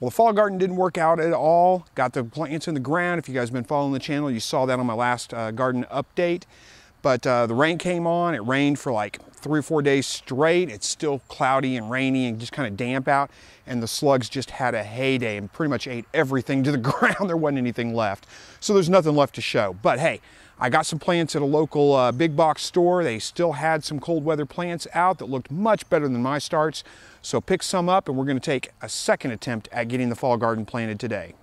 Well, the fall garden didn't work out at all. Got the plants in the ground. If you guys have been following the channel, you saw that on my last garden update. But the rain came on. It rained for like 3 or 4 days straight. It's still cloudy and rainy and just kind of damp out. And the slugs just had a heyday and pretty much ate everything to the ground. There wasn't anything left. So there's nothing left to show. But hey, I got some plants at a local big box store. They still had some cold weather plants out that looked much better than my starts. So pick some up and we're going to take a second attempt at getting the fall garden planted today.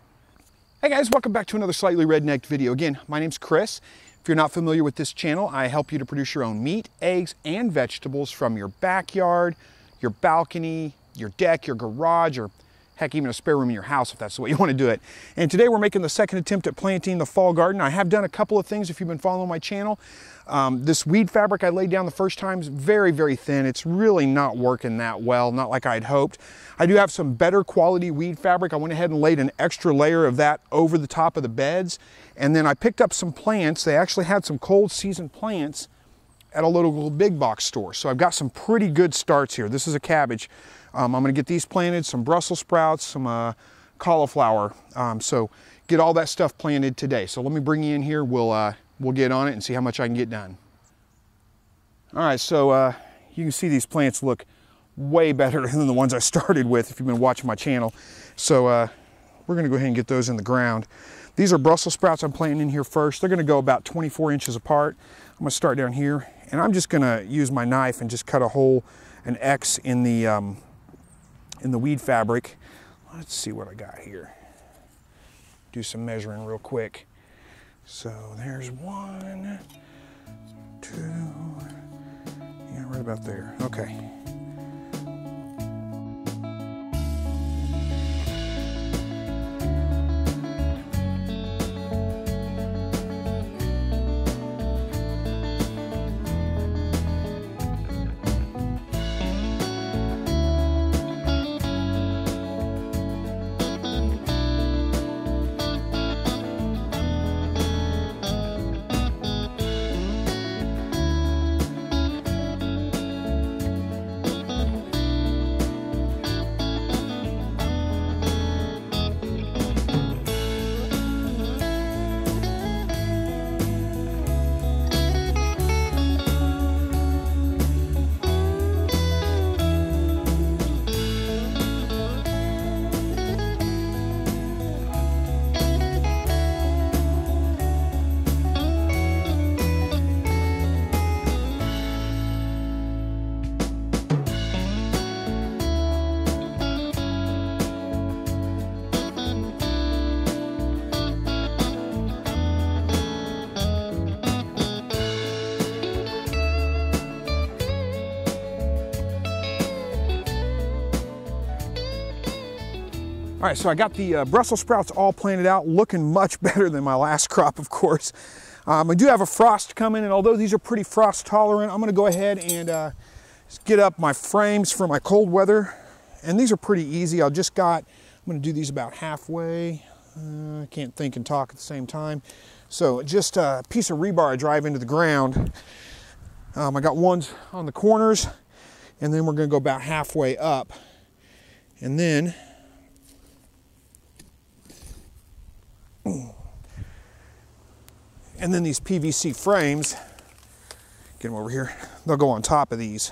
Hey guys, welcome back to another Slightly Rednecked video. Again, my name's Chris. If you're not familiar with this channel, I help you to produce your own meat, eggs, and vegetables from your backyard, your balcony, your deck, your garage, or heck, even a spare room in your house if that's the way you want to do it. And today we're making the second attempt at planting the fall garden. I have done a couple of things if you've been following my channel. This weed fabric I laid down the first time is very, very thin. It's really not working that well, not like I'd hoped. I do have some better quality weed fabric. I went ahead and laid an extra layer of that over the top of the beds. And then I picked up some plants. They actually had some cold season plants at a local big box store. So I've got some pretty good starts here. This is a cabbage. I'm gonna get these planted, some Brussels sprouts, some cauliflower. So get all that stuff planted today. So let me bring you in here. We'll get on it and see how much I can get done. All right, so you can see these plants look way better than the ones I started with if you've been watching my channel. So we're gonna go ahead and get those in the ground. These are Brussels sprouts I'm planting in here first. They're gonna go about 24 inches apart. I'm gonna start down here and I'm just gonna use my knife and just cut a hole, an X in the weed fabric. Let's see what I got here. Do some measuring real quick. So there's 1, 2, yeah, right about there. Okay. All right, so I got the Brussels sprouts all planted out, looking much better than my last crop, of course. I do have a frost coming, and although these are pretty frost tolerant, I'm gonna go ahead and get up my frames for my cold weather. And these are pretty easy. I'm gonna do these about halfway. I can't think and talk at the same time. So just a piece of rebar I drive into the ground. I got ones on the corners, and then we're gonna go about halfway up. And then these PVC frames, get them over here, they'll go on top of these.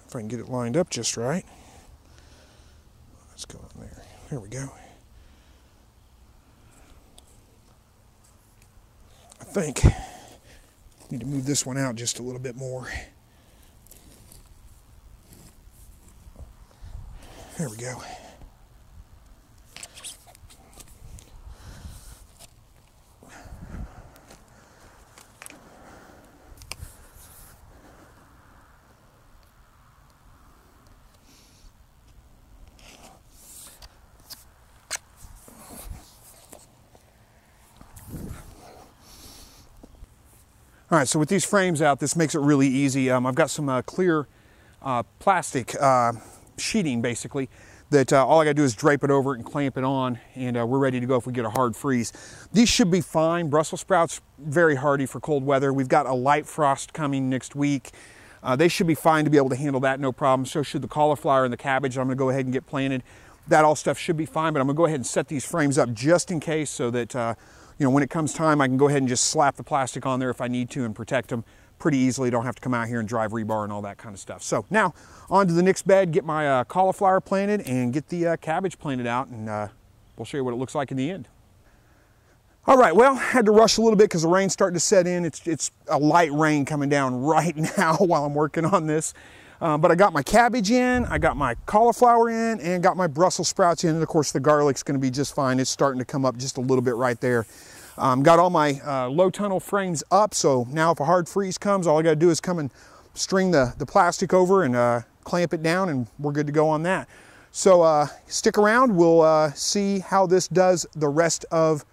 If I can get it lined up just right. Let's go in there. There we go. I think I need to move this one out just a little bit more. There we go. All right, so with these frames out, this makes it really easy. I've got some clear plastic sheeting, basically, that all I gotta do is drape it over it and clamp it on, and we're ready to go if we get a hard freeze. These should be fine. Brussels sprouts, very hardy for cold weather. We've got a light frost coming next week. They should be fine to be able to handle that, no problem. So should the cauliflower and the cabbage I'm going to go ahead and get planted. That all stuff should be fine, but I'm going to go ahead and set these frames up just in case so that, you know, when it comes time, I can go ahead and just slap the plastic on there if I need to and protect them pretty easily. Don't have to come out here and drive rebar and all that kind of stuff. So now on to the next bed, get my cauliflower planted and get the cabbage planted out, and we'll show you what it looks like in the end. All right, well, had to rush a little bit because the rain's starting to set in. It's a light rain coming down right now while I'm working on this. But I got my cabbage in, I got my cauliflower in, and got my Brussels sprouts in. And of course the garlic's gonna be just fine. It's starting to come up just a little bit right there. Got all my low tunnel frames up, so now if a hard freeze comes, all I gotta do is come and string the plastic over and clamp it down, and we're good to go on that. So stick around, we'll see how this does the rest of,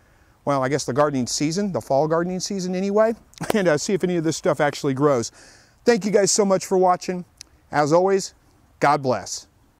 well, I guess the gardening season, the fall gardening season anyway, and see if any of this stuff actually grows. Thank you guys so much for watching. As always, God bless.